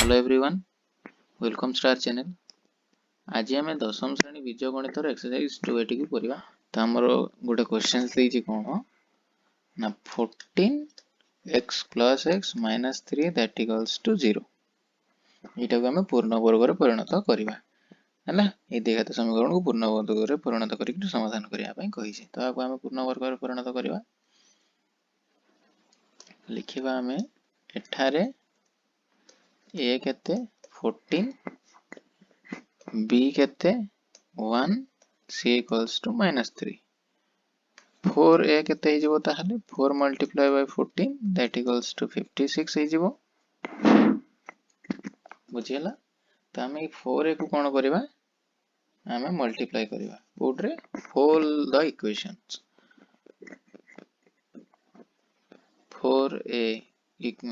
Hello everyone, welcome to our channel. आज आम दशम श्रेणी बीजगणित एक्सरसाइज 280 को करवा। तो आमर गोटे क्वेश्चन देछि कोन ना 14x plus x minus 3 that equals to 0। एटा को आम पूर्ण वर्ग रे परिणत करवा हैला। ए द्विघात समीकरण को पूर्ण वर्ग रे परिणत करिक समाधान करिया पई कहि छै। तो आको आम पूर्ण वर्ग रे परिणत करवा। लिखिबा आम एठारे a केते 14 b केते 1 c equals to -3 4a केते हे जबो ताहले 4 multiply by 14 that equals to 56 हे जबो बुझियला। त हमें 4a को कोन करबा हमें मल्टीप्लाई करबा बोर्ड रे होल द इक्वेशंस 4a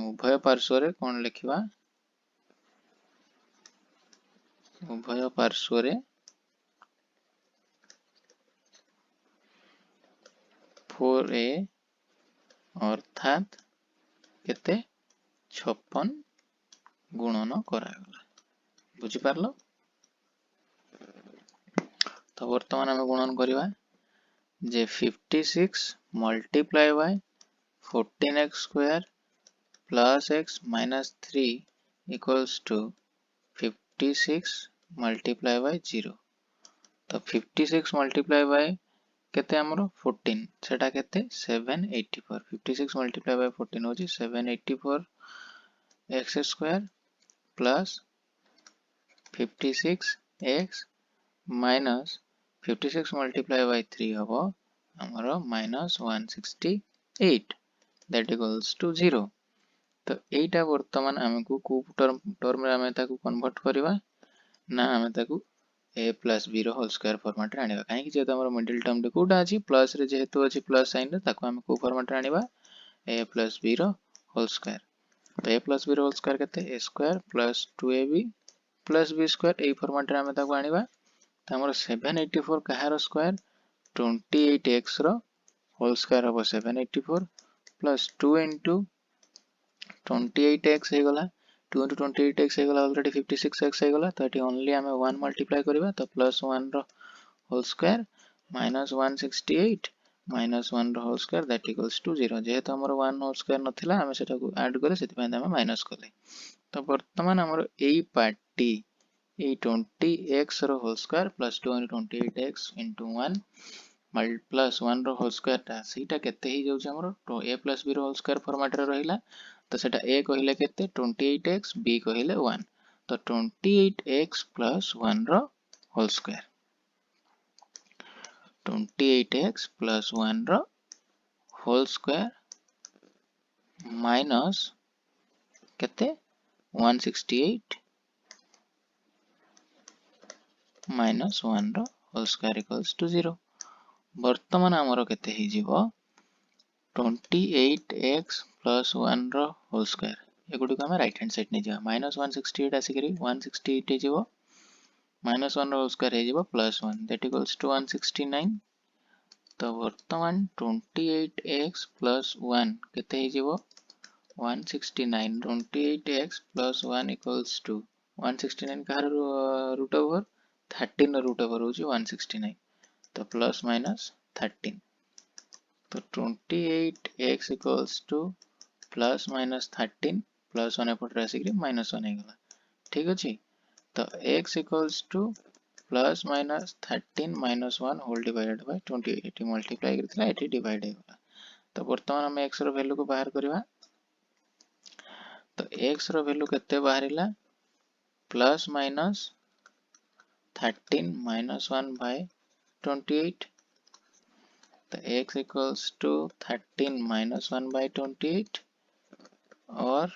उभय पार्श्व रे कोन लिखिबा उभय पार्श्व रे 4a अर्थात केते 56 गुणन करागला बुझी पारलो। तो वर्तमान हमें गुणन करवा जे 56 multiply by 14x square plus x minus 3 equals to 56 multiply by 0। तो 56 मल्टीप्लाई बाय केते हमरो 14 सेटा केते 784 56 मल्टीप्लाई बाय 14 होची 784 x square plus 56 x minus 56 multiply bye 3 हबो हमरो माइनस 168 दैट इक्वल्स टू 0। तो एटा वर्तमान हमकु को टर्म रे हमें ताकू कन्वर्ट करबा ना हमें ताकू a plus b रो होल स्क्वायर फॉर्मेट रे आनिबा काहे कि जे हमर मिडिल टर्म रे कोडा अछि प्लस रे जेहेतु अछि प्लस साइन रे ताकू हम को फॉर्मेट रे आनिबा a plus b रो होल स्क्वायर। तो a plus b रो होल स्क्वायर केते a square plus 2ab plus b square ए फॉर्मेट रे हम ताकू आनिबा। त हमर 784 कहारो स्क्वायर 28x रो होल स्क्वायर हबो 784 प्लस 2 into 28x हे गला 2 into 28x हे गला ऑलरेडी 56x हे गला। तो एटी ओनली हमें 1 मल्टीप्लाई करबा तो प्लस 1 रो होल स्क्वायर माइनस 168 माइनस 1 रो whole square that equals to 0। जेहेतु हमर 1 होल स्क्वायर नथिला हमें सेटा को ऐड करे सेति पय हमें माइनस करले। तो वर्तमान हमर एई पार्टी ए 20x रो whole square plus 2 into 28x into 1 plus 1 रो होल स्क्वायर ता सेटा केते ही जाउछ हमर तो a plus b रो होल स्क्वायर फॉर्मेट रे रहिला। तो सेटा a कहिले केते 28x b कहिले 1 तो 28x plus 1 रो होल स्क्वायर 28x plus 1 रो होल स्क्वायर माइनस केते 168 माइनस 1 रो होल स्क्वायर इक्वल्स टू 0। वर्तमान हमरो केते ही जीवो 28x plus 1 रो होल स्क्वायर एगुडी को हम राइट हैंड साइड ने जा माइनस 168 आसिकरी 168 हे जीवो माइनस 1 रो होल स्क्वायर हे जीवो प्लस 1 दैट इक्वल्स टू 169। तो वर्तमान 28x plus 1 केते हे जीवो 169 28x plus 1 equals to 169 का रूट ओवर 13 रूट ओवर होची 169 तो प्लस माइनस 13 तो 28x equals to plus minus 13 plus 1 एपट रासिक माइनस 1 हे गला ठीक अछि। तो x equals to plus minus 13 minus 1 whole divided by 28 multiply करथिला एठी डिवाइड हे गला। तो वर्तमान हम x रो वैल्यू को बाहर करबा तो x रो वैल्यू केते बाहरिला प्लस माइनस 13 माइनस 1 बाय 28 तो x equals to 13 minus 1 by 28 और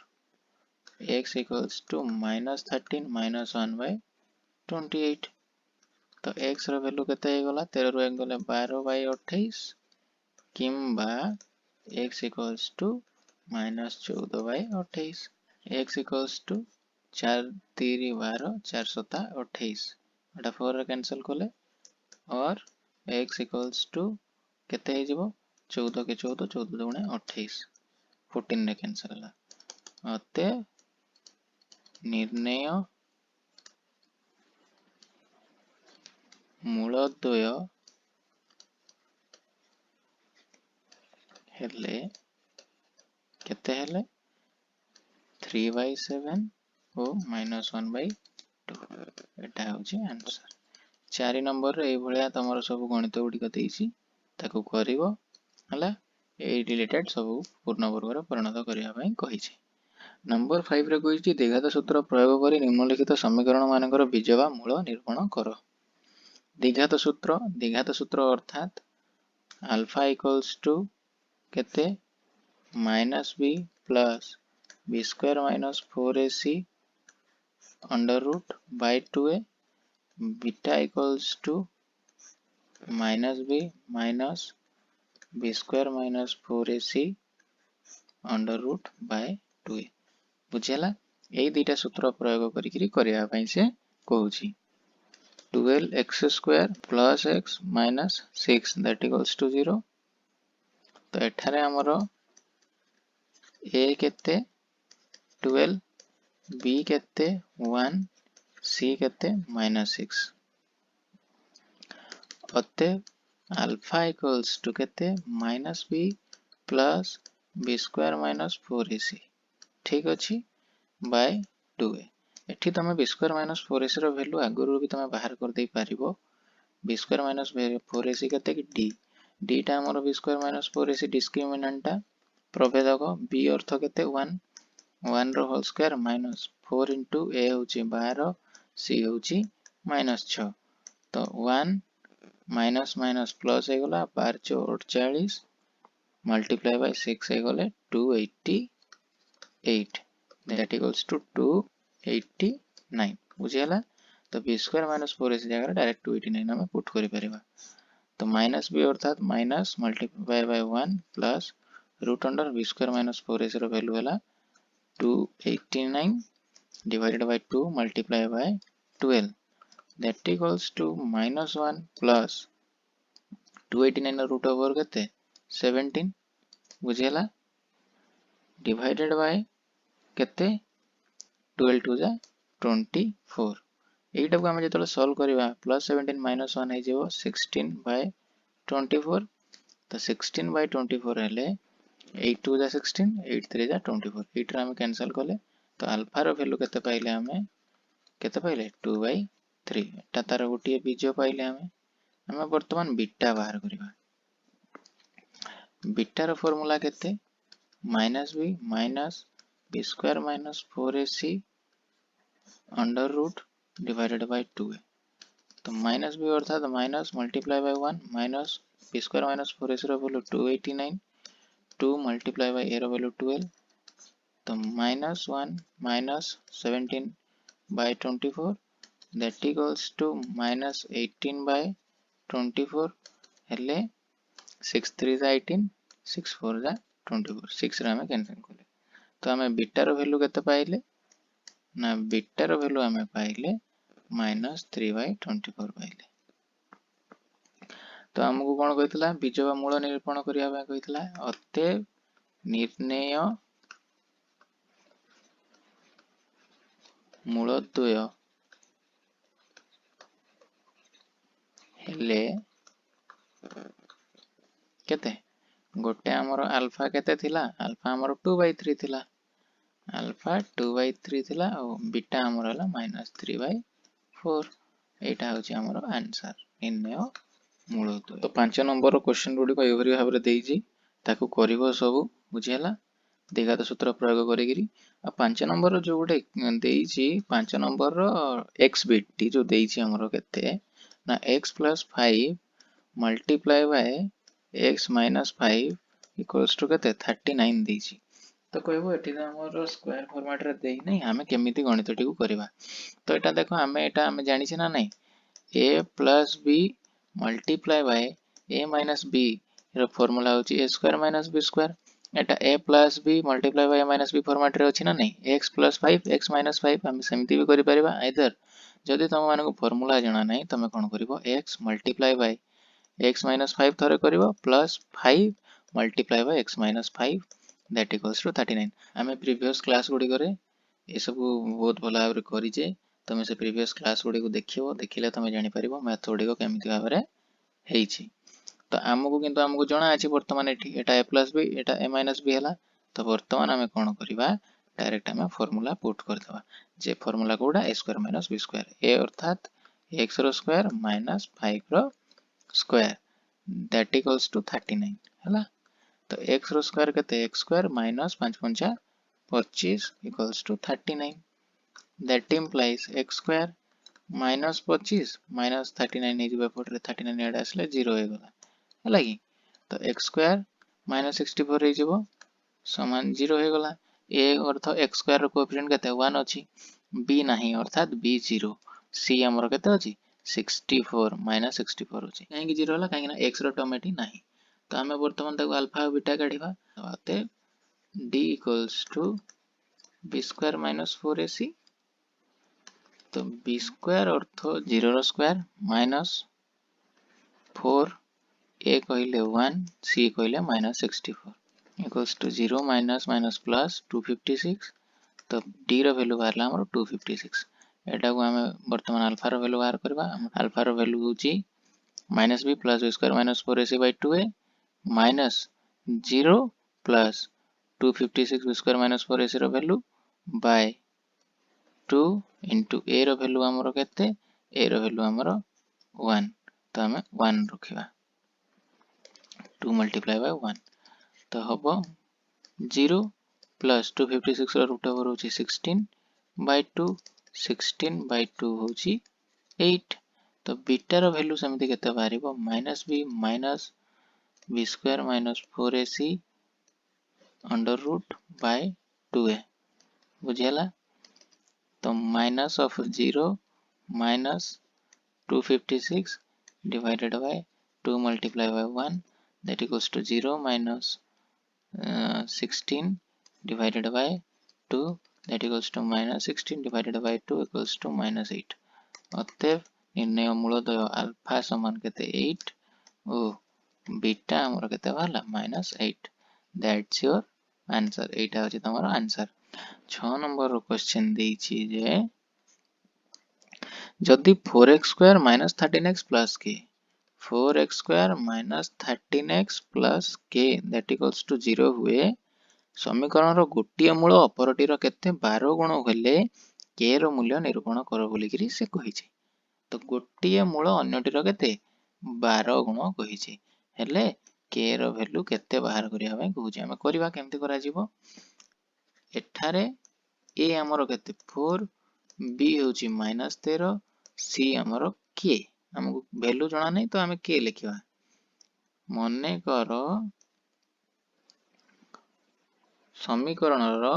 x equals to minus 13 minus 1 by 28 तो x रो वैल्यू केते हे गला 13 रो 1 गले 12 by 28 किंबा x equals to minus 14 by 28 x equals to 4 3 12 4 7 28 एटा 4 रे कैंसिल कोले और x equals to केते हे जीवो 14 के 14 14 दुणे 28 14 रे कैंसिल हला अते निर्णय मूलद्वय हेले केते हेले 3/7 और -1/2 एटा होची आंसर। 4 नंबर रे ए भलिया तमरो सब गणित गुडी को देइछि ताको करिवो हला ए रिलेटेड सब पूर्ण वर्ग रे परिणत करिया पई कहिछि। नंबर 5 रे कहिछि द्विघात सूत्र प्रयोग करी निम्नलिखित समीकरण मानकर बीज वा मूल निरूपण करो। द्विघात सूत्र अर्थात अल्फा इक्वल्स टू केते -b plus b square minus 4ac under root by 2a beta equals to -b minus b square minus 4ac under root by 2a बुझेला। एई दुईटा सूत्र प्रयोग करिकरी करिया पई से कहूची 12x square plus x minus 6 that equals to 0। तो एठारे हमरो a केते 12 b केते 1 c केते -6 अते अल्फा इक्वल्स टू केते -b plus b square minus 4ac ठीक अछि बाय 2a। एठी तमे b स्क्वायर माइनस 4ac रो वैल्यू आगुरु भी तमे बाहर कर दे पारिबो। b स्क्वायर माइनस 4ac केते कि d d टा हमरो b square minus 4ac discriminant टा प्रभेदक b अर्थ केते 1 रो whole square minus 4 into a होची 12 c होची -6 तो 1 माइनस माइनस प्लस हे गला 12 4 40 मल्टीप्लाई बाय 6 हे गले 288 दैट इक्वल्स टू 289 बुझियला। तो b स्क्वायर माइनस 4ac जगह डायरेक्ट 289 हमें पुट करि परिबा। तो माइनस b अर्थात minus multiply by 1 plus root under b square minus 4ac रो वैल्यू हला 289 divided by 2 multiply by 12 that equals to -1 plus 289 root over केते 17 बुझेला divided by केते 12 to the 24 एटा को हम जेतले सॉल्व करबा +17 -1 हे जेबो 16 by 24 तो 16 by 24 हेले 8 2 जा 16 8 3 जा 24 एटा हम कैंसिल करले तो अल्फा रो वैल्यू केते पाइले हमें केते पाइले 2/3 एटा तार गोटिए बीज पाइले हमें वर्तमान बीटा बाहर करबा। बीटा रो फार्मूला केते -b minus b square minus 4ac under root divided by 2a तो -b अर्थात minus multiply by 1 minus b square minus 4ac रो वैल्यू 289 2 मल्टीप्लाई बाय a रो वैल्यू 12 तो -1 minus 17 by 24 that equals to -18 by 24 हेले 6 3 जा 18 6 4 जा 24 6 रे हमें कैंसिल करले तो हमें बीटा रो वैल्यू केते पाइले ना बीटा रो वैल्यू हमें पाइले -3/24 पाइले। तो हमको कोन कहितला बीज वा मूल निरूपण करिया बा कहितला अते निर्णय मूलद्वय हेले केते गोटे हमर अल्फा केते थिला अल्फा हमर 2/3 थिला अल्फा 2/3 थिला और बीटा हमर हला -3/4 एटा होची हमर आंसर निर्णय मूलद्वय। तो 5 नंबर क्वेश्चन गुडी को एभरी भाबरे देइजी ताको करिवो सब बुझियला द्विघात सूत्र प्रयोग करिगिरी आ 5 नंबर जो गोटे देइजी 5 नंबर रो x बिट टी जो देइजी हमरो केते ना x + 5 multiply by x - 5 equals to केते 39 देइजी तो कहबो एठी हमरो स्क्वायर फॉर्मेट रे देइ नै हमें केमिति गणित टी को करबा। तो एटा देखो हमें जानि छी ना नै a + b multiply by a - b रो फार्मूला होची a स्क्वायर - b स्क्वायर एटा a + b multiply by a - b format रे अछि ना नै x + 5 x - 5 हम सेमिति भी करि परिबा आइदर जदि तुम मानको फार्मूला जाना नै तमे कोन करिवो x मल्टीप्लाई बाय x - 5 थरे करिवो plus 5 multiply by x - 5 that equals to 39 हमें प्रीवियस क्लास गुडी करे ये सब बहुत भल भाव करें तुम से प्रीवियस क्लास गुड़ी को देखिले तुम जापर मैथ गुड़ी केमी भाव में तो आमको किंतु आमको जना अच्छे बर्तमान एटा ए प्लस बी एटा ए माइनस बी है तो बर्तमान आम कौन करवा डायरेक्ट आम फॉर्मूला पुट करदे जे फॉर्मूला कोड़ा A square minus B square ए अर्थात एक्स रो स्क्वायर माइनस 5 रो स्क्वायर दैट इक्वल्स टू 39 है तो एक्स रो स्क्वायर केते एक्स स्क्वायर माइनस 5 पंचा 25 equals to 39 that implies X square minus 25 minus 39 एपटे 39 एड आसले 0 हो गला है कि तो एक्स स्क्वायर माइनस 64 हो समान 0 हो गला ए अर्थ एक्स स्क्वायर कोएफिशिएंट केते 1 अछि बी नाही अर्थात बी 0 सी हमर केते अछि 64 माइनस 64 अछि काहे कि 0 होला काहे कि एक्स रो टर्म एटी नाही तो हमें वर्तमान तक अल्फा और बीटा काढिबा अते d equals to B square minus 4ac तो बी स्क्वायर अर्थ 0 रो स्क्वायर माइनस 4 ए कहले 1 सी कहले minus 64 equals to 0 minus minus plus 256 तो d रो वैल्यू बाहरला हमर 256 एटा को हमें वर्तमान अल्फा रो वैल्यू बाहर करबा अल्फा रो वैल्यू होची minus B plus B square minus 4ac by 2a minus 0 plus 256 B square minus 4ac रो वैल्यू बाय 2 इंटू a रो वैल्यू हमर केते a रो वैल्यू हमर 1 तो हमें 1 रखिबा 2 multiply by 1 तो हबो 0 plus 256 रो रूट ओवर होची 16 by 2 16 by 2 होची 8 तो बीटा रो वैल्यू समिति केते बारिबो minus b square minus 4ac under root by 2a बुझियला तो minus of 0 minus 256 divided by 2 multiply by 1 that equals to 0 minus 16 divided by 2 that equals to minus 16 divided by 2 equals to minus 8 अतएव निर्णय मूलदय alpha समान केते 8 ओ beta हमर केते वाला minus 8 that's your answer एटा होची तमरो आंसर 6 नंबर रो क्वेश्चन देइछि जे जदि 4x square minus 13x plus के 4x square minus 13x plus k that equals to 0 हुए समीकरण रो गोटिए मूल अपरटी रो केते 12 गुण हेले k रो मूल्य निरूपण करो बोली करी से कहिछि तो गोटिए मूल अन्यटी रो केते 12 गुण कहिछि हेले k रो वैल्यू केते बाहर करिया भाई कहूछि हम करबा केमति करा जीवो एठारे a हमरो केते 4 b होछि माइनस 13 c हमरो k हमको वैल्यू जाना नहीं तो हमें के लिखिबा मने करो समीकरण रो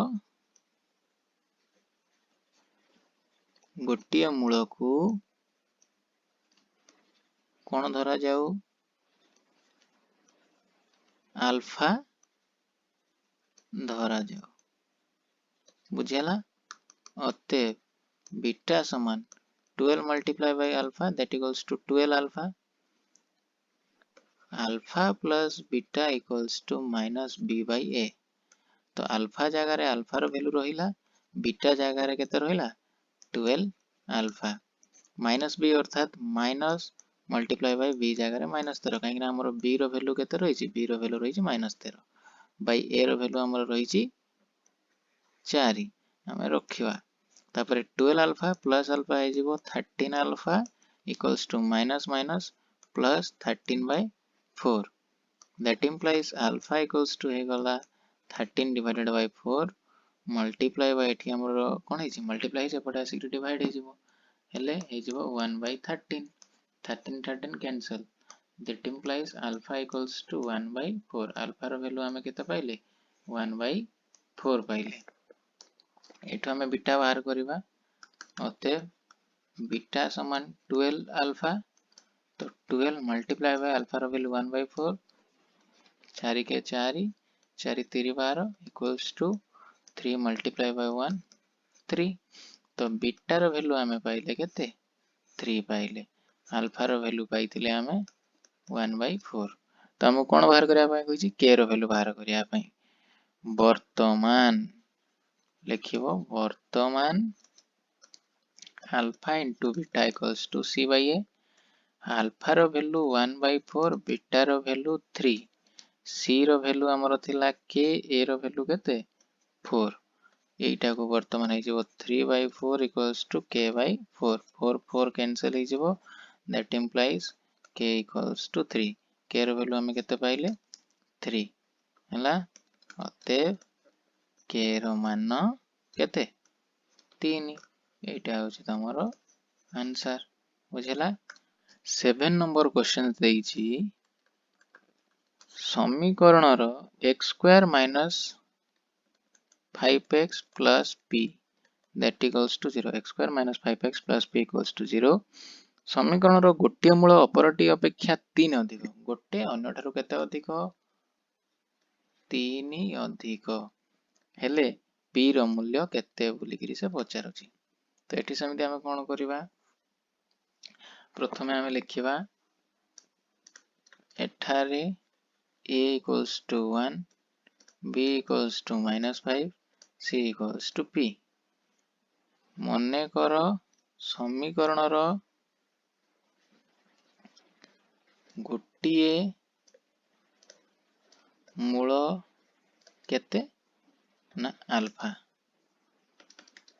गोटिए मूल को कोन धरा जाऊ अल्फा धरा जाऊ बुझियला अते बीटा समान 12 multiply by alpha that equals to 12 alpha alpha plus beta equals to minus b by a तो अल्फा जगह रे अल्फा रो वैल्यू रहिला बीटा जगह रे केते रहिला 12 अल्फा माइनस b अर्थात माइनस मल्टीप्लाई बाय b जगह रे माइनस 13 काहे कि हमर b रो वैल्यू केते रहिछि b रो वैल्यू रहिछि माइनस 13 बाय a रो वैल्यू हमर रहिछि 4 हमें रखिबा तापर 12 अल्फा प्लस अल्फा है जीवो 13 alpha equals to minus minus plus 13 by 4 that implies alpha equals to हे गला 13 divided by 4 multiply by एठी हमर कोन है multiply है सेपटे आसी डिवाइड है जीवो हेले है जीवो 1 by 13 13 13 cancel that implies alpha equals to 1 by 4 alpha row value हमें केते पाइले 1 by 4 पाइले एठो हमें बीटा बाहर करबा अते बीटा समान 12 अल्फा तो 12 मल्टीप्लाई बाय अल्फा रो वैल्यू 1 by 4 4 के 4 4 3 12 इक्वल्स टू 3 मल्टीप्लाई बाय 1 3 तो बीटा रो वैल्यू हमें पाइले केते 3 पाइले अल्फा रो वैल्यू पाइतिले हमें 1 by 4 तो हम कोन बाहर करिया पई कहिछि k रो वैल्यू बाहर करिया पई वर्तमान लिखिबो वर्तमान alpha into beta equals to C by A. Alpha रो वैल्यू 1/4, बीटा रो वैल्यू 3, सी रो वैल्यू हमर थिला के, ए रो वैल्यू केते 4। एटा को वर्तमान है जिवो 3/4 equals to k by 4। 4 4 cancel है जिवो, that implies k equals to 3। k रो वैल्यू हमें केते पाइले 3 हला। अतएव k रो मान केते 3। एटा होछि तमरो आंसर बुझला। 7 नंबर क्वेश्चन देइछि समीकरण रो x square minus 5x plus p that equals to 0। x square minus 5x plus p equals to 0। समीकरण रो गोटे मूल अपरटी अपेक्षा 3 अधिक, गोटे अन्य ठारू केते अधिक 3 अधिक हेले p रो मूल्य केते बोली करी से पचारुची। तो एठी समिति हमें कोन करिवा, प्रथमे हमें लिखिबा एठारे a equals to 1, b equals to -5, c equals to p। मने कर समीकरण रो गोटिए मूल केते ना अल्फा,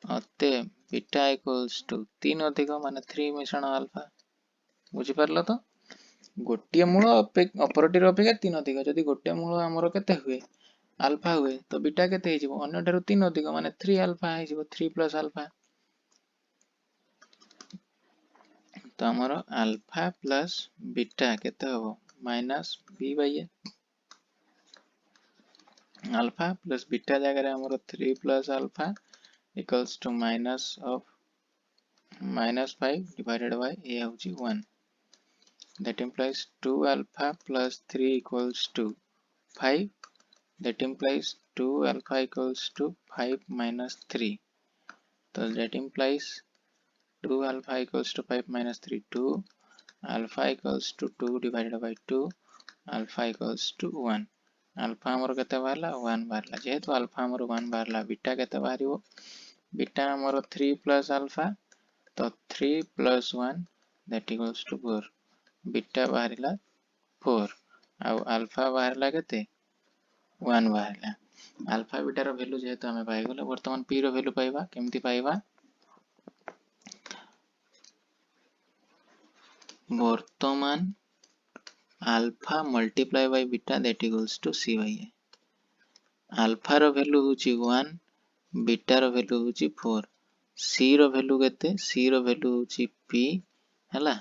अते बीटा इक्वल्स टू 3 अधिक माने 3 मिश्रण अल्फा। बुझी पारलो तो गोटिए मूल अपरटी रो अपेक्षा 3 अधिक, जदि गोटिए मूल हमरो केते हुए अल्फा हुए तो बीटा केते हे जिवो अन्य ठारू 3 अधिक माने 3 अल्फा हे जिवो, 3 प्लस अल्फा। तो हमरो अल्फा प्लस बीटा केते होबो -b by a। Alpha plus beta जगह रे हमरो 3 plus alpha equals to minus of -5 divided by a होची 1। That implies 2 alpha plus 3 equals to 5। That implies 2 alpha equals to 5 minus 3। तो that implies 2 alpha equals to 5 minus 3, 2 alpha equals to 2 divided by 2, alpha equals to 1। alpha हमर केते बाहरला 1 बाहरला, जेहेतु alpha हमर 1 बाहरला, beta केते बाहरिवो beta हमर 3 plus alpha, तो 3 plus 1 that equals to 4। Beta बाहरिला 4 आउ alpha बाहरला केते 1 बाहरला। alpha बीटा रो वैल्यू जेहेतु हमें पाइ गेले, वर्तमान p रो वैल्यू पाइबा केमति पाइबा, वर्तमान alpha multiply by beta that equals to c by a। Alpha रो वैल्यू होची 1, बीटा रो वैल्यू होची 4, c रो वैल्यू केते, c रो वैल्यू होची p हला,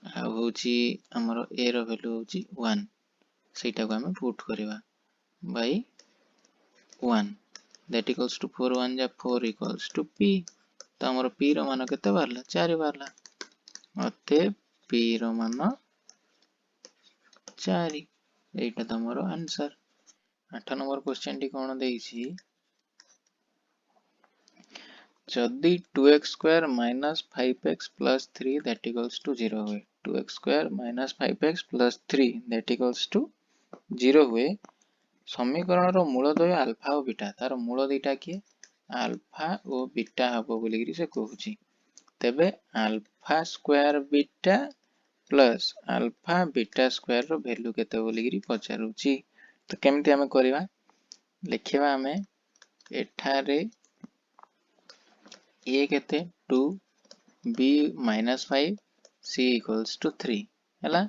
आ होची हमरो a रो वैल्यू होची 1। सेटा को हमें पुट करिवा बाय 1 दैट इक्वल्स टू 4 1 जा 4 इक्वल्स टू p। तो हमरो p रो मान केते बारला 4 बारला, अते p रो मान 4। एटा तमरो आंसर। 8 नंबर क्वेश्चन टी कोन देइछि, जदि 2x स्क्वायर minus 5x plus 3 that equals to 0 हुए, 2x स्क्वायर minus 5x plus 3 that equals to 0 हुए, समीकरण रो मूल द्वय अल्फा और बीटा, तार मूल दुईटा किए अल्फा और बीटा हबो बोली करी से कहूची। तेबे alpha square beta plus alpha beta square रो वैल्यू केते बोली करी पचारुची। तो केमती हमें करिवा, लिखिबा हमें एठारे a केते 2, b -5, c इक्वल्स टू 3 हैला।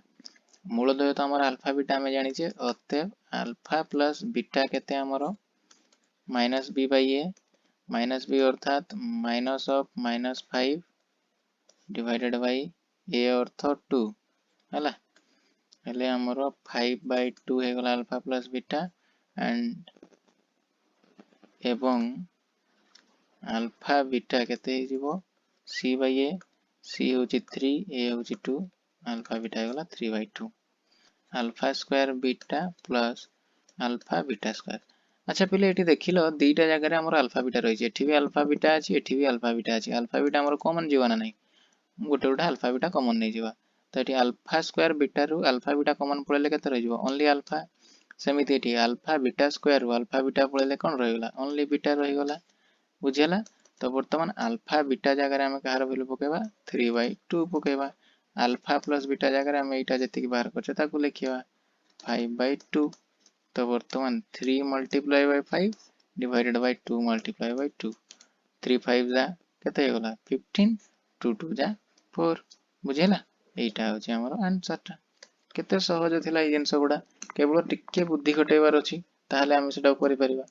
मूल द्वय तो हमर अल्फा बीटा हमें जानि छे, अतएव अल्फा प्लस बीटा केते हमरो -b बाय a, -b अर्थात minus of -5 divided by a अर्थ 2 हैला, हेले हमरो 5/2 हे गला अल्फा प्लस बीटा एंड एवं अल्फा बीटा केते हे जिवो c बाय a, c होची 3, a होची 2, अल्फा बीटा हे गला 3/2 alpha square beta plus alpha beta square. अच्छा पहले एठी देखिलो दीटा जगह रे हमर अल्फा बीटा रही छे, एठी भी अल्फा बीटा अछि, एठी भी अल्फा बीटा अछि। अल्फा बीटा हमर कॉमन जीवा ना नहीं, गोटे गोटे अल्फा बीटा कॉमन नहीं जीवा। तो एठी अल्फा स्क्वायर बीटा रु अल्फा बीटा कॉमन पड़ले केते रही जिवो ओनली अल्फा, सेमिति एठी अल्फा बीटा स्क्वायर रु अल्फा बीटा पळेले कोन रहिगला ओनली बीटा रहिगला बुझियला। तो वर्तमान अल्फा बीटा जगह आम कहार वैल्यू पकेबा 3/2 पकेबा अल्फा प्लस बीटा जगह आम एटा जति बाहर करछे ताकू लिखिबा 5/2। तो वर्तमान 3 multiply by 5 divided by 2 multiply bye 2 3 5 जा केते होगला 15 2 2 जा 4 बुझियला। एटा होची हमर आंसर टा केते सहज थिला ए जिंस गुडा केवल टिके बुद्धि खटेबार अछि ताहले हम सेटा करि परिबा।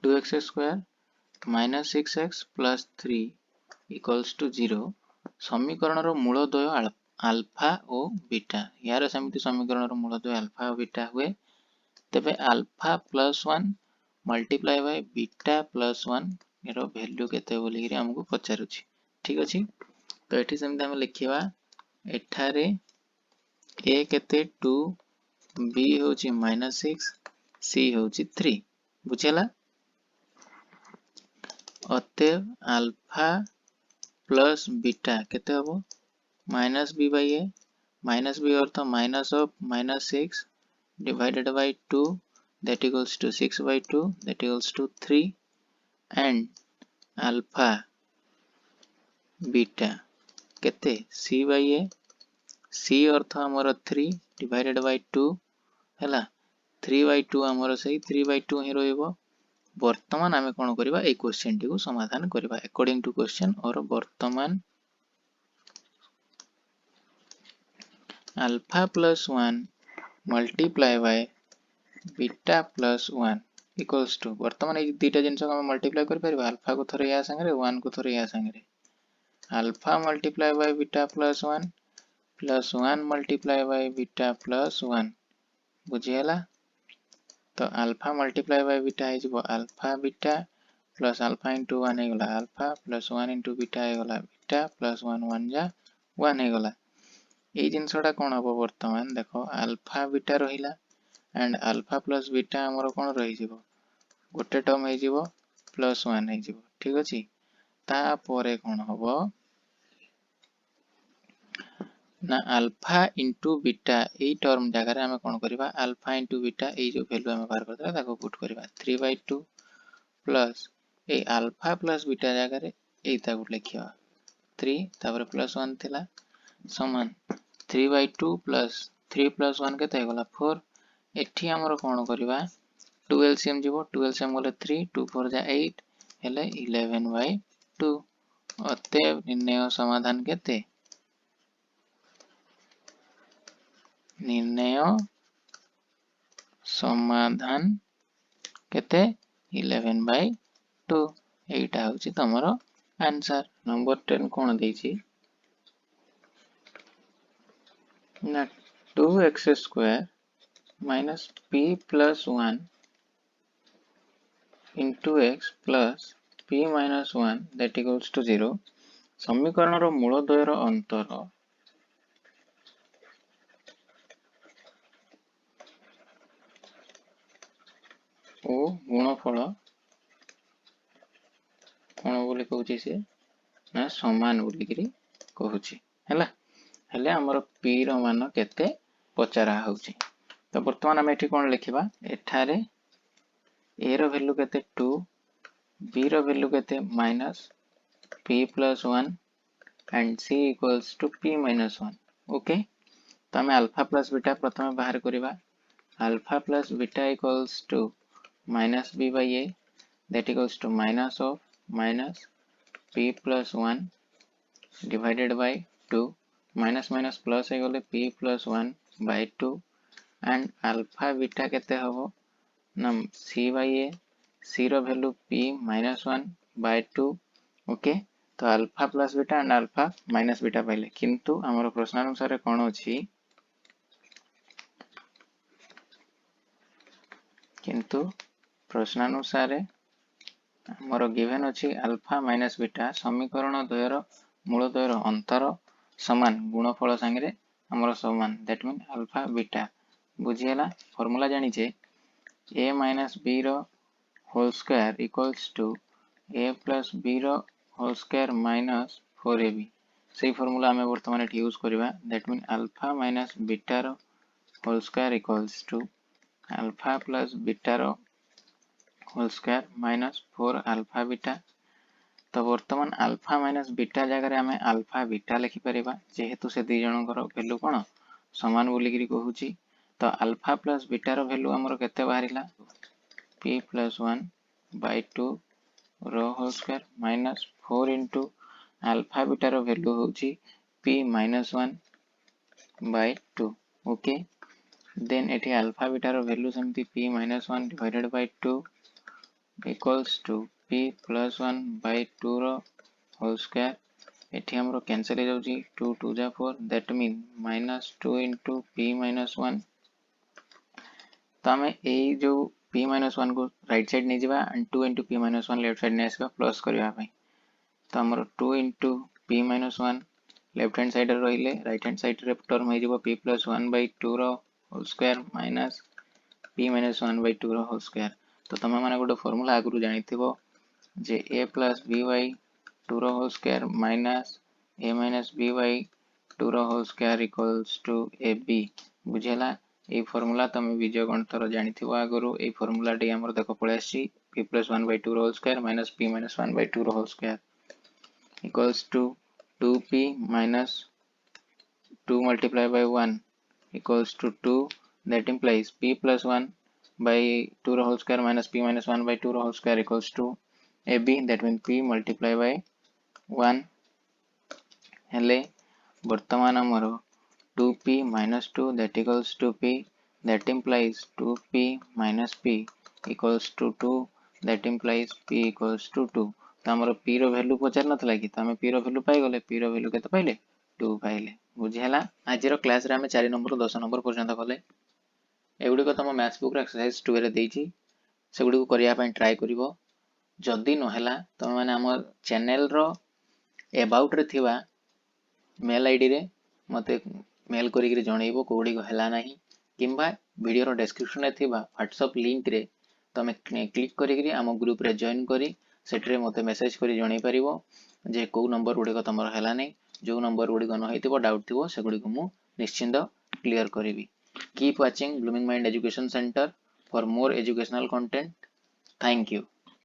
2x स्क्वायर minus 6x plus 3 equals to 0 समीकरण रो मूल द्वय अल्फा और बीटा यार समिति समीकरण रो मूल द्वय अल्फा और बीटा हुए तबे alpha plus 1 multiply by beta plus 1 arrow value केते बोली रे हमको पचारुछि ठीक अछि। तो एठी समिति हम लिखिबा एठारे a केते 2 b होची -6 c होची 3 बुझेला। अतएव अल्फा प्लस बीटा केते हबो minus b by a minus b अर्थ minus of -6 divided by 2 that equals to 6/2 that equals to 3 and alpha beta केते c by a c अर्थ हमर 3 divided by 2 हैला 3/2 हमर सही 3/2 ही रहइबो। वर्तमान आमे कोन करबा ए क्वेश्चन टी को समाधान करबा अकॉर्डिंग टू क्वेश्चन और वर्तमान alpha plus 1 multiply by beta plus 1 equals to वर्तमान ए दुटा जिंस को हम मल्टीप्लाई कर परबा अल्फा को थरे या संगे 1 को थरे या संगे alpha multiply by beta plus 1 multiply by beta plus 1 बुझियला। तो अल्फा मल्टीप्लाई बाय बीटा है जिवो alpha beta plus alpha into 1 है गला अल्फा प्लस 1 इंटू बीटा है गला बीटा प्लस 1 1 जा 1 है गला ए जिंसटा कोन हबो वर्तमान देखो अल्फा बीटा रहिला एंड अल्फा प्लस बीटा हमर कोन रहि जिवो गोटे टर्म है जिवो प्लस 1 है जिवो ठीक अछि। ता परे कोन हबो ना alpha into beta a term जगह रे हम कोन करबा अल्फा इंटू बीटा ए जो वैल्यू हम बाहर करतला ताको पुट करबा 3/2 प्लस ए अल्फा प्लस बीटा जगह रे ए ताको लिखिबा 3 तापर प्लस 1 थिला समान 3/2 प्लस 3 प्लस 1 केते गला 4 एठी हमर कोन करबा 2 एलसीएम जीवो 2 एलसीएम गले 3 2 4 जा 8 हेले 11/2 अतएव निर्णय समाधान केते निर्णय समाधान केते 11/2 एटा होची तमरो आंसर। नंबर 10 कोन देछि ना 2x स्क्वायर minus p plus 1 into x plus p minus 1 that equals to 0 समीकरण रो मूल द्वय रो अंतर ओ गुणफल कोन बोली कहूची से ना समान बोली करी कहूची हैला हेले हमर p रो मान केते पचरा होची। तो वर्तमान हम एठी कोन लिखिबा एठारे a रो वैल्यू केते 2 b रो वैल्यू केते minus p plus 1 and c equals to p minus 1 okay. तो हमें अल्फा प्लस बीटा प्रथम बाहर करिबा alpha plus beta equals to minus b by a that equals to minus of minus p plus 1 divided by 2 minus minus plus है गले p plus 1 by 2 and alpha beta केते हबो ना c by a c रो value p minus 1 by 2 okay. तो alpha plus beta and alpha minus beta पाइले किंतु हमर प्रश्न अनुसार कोन अछि किंतु प्रश्नानुसार हमर गिवन अछि अल्फा माइनस बीटा समीकरण द्वयर मूल द्वयर अंतर समान गुणफल संगे हमर समान दैट मीन अल्फा बीटा बुझियला। फार्मूला जानि छे a minus b रो whole square equals to a plus b रो होल स्क्वायर माइनस 4ab सेही फार्मूला हमें वर्तमान एठी यूज करबा that mean alpha minus beta रो whole square equals to alpha plus beta रो whole square minus 4 alpha beta. तो वर्तमान अल्फा माइनस बीटा जगह आम अल्फा बीटा लिखिपर जेहेतु से दी जनकर भैल्यू कौन समान बोलिकी कहूँ। तो अल्फा प्लस बीटार भैल्यू आमर केते बाहरिला p प्लस 1 बाय 2 रो whole square minus 4 into alpha बीटार भैल्यू होची p minus 1 bye 2। Okay then एठी अल्फा बीटार भैल्यू सेमती p minus 1 divided by 2 equals to p plus 1 bye 2 रो होल स्क्वायर। एठी हमरो कैंसिल हो जाउची 2 2 जा 4 that mean minus 2 into p minus 1। तो आम यही जो p माइनस 1 को राइट साइड नहीं जावा and 2 into p minus 1 left side नहीं आसवा प्लस करने। तो आमर 2 into p minus 1 left hand side रहिले राइट हैंड साइड रे टर्म हो p प्लस 1 बाय 2 रो whole square minus p minus 1 bye 2 रो होल स्क्वायर। तो तुम मैंने गोटे फॉर्मूला आगु जानिथिबो जे a प्लस b बाय 2 रो whole square minus a minus b by 2 रो whole square equals to ab। बुझेला ए फॉर्मूला तुम बीज गणितर जानिथिबो आगु ए फॉर्मूला टी हमर देखो पळे आसी p प्लस 1 बाय 2 रो whole square minus p minus 1 bye 2 रो whole square equals to 2p minus 2 multiply by 1 equals to 2 that implies p plus 1 by 2 रो whole square minus p minus 1 by 2 रो whole square equals to ab that means p multiply by 1 हेले वर्तमान आमर 2p minus 2 that equals to p that implies 2p minus p equals to 2 that implies p equals to 2। तो आमर p रो value पचार नथला कि तो आमे p रो value pi गले p रो value केते पाइले 2 पाइले। बुझिहेला आज रो क्लास रे आमे 4 नंबर 10 नंबर पर्यंत कले एगुडी को तम मैथ्स बुक रे एक्सरसाइज 2 रे देइची सेगुडी को करिया पई ट्राई करिवो। जदी न होला तमे माने हमर चैनल रो अबाउट रे थिबा मेल आईडी रे मते मेल करिक जणैबो कोडी को हला नाही किंबा वीडियो रो डिस्क्रिप्शन रे थिबा व्हाट्सएप लिंक रे तमे क्लिक करिक आम ग्रुप रे जॉइन करी सेटरे मते मेसेज करी जणै परिवो जे को नंबर गुडी को तमर हला नै जो नंबर गुडी को न हेतिबो डाउट थिबो सेगुडी को मु निश्चिंत क्लियर करिवि। Keep watching blooming mind education centre for more educational content. Thank you.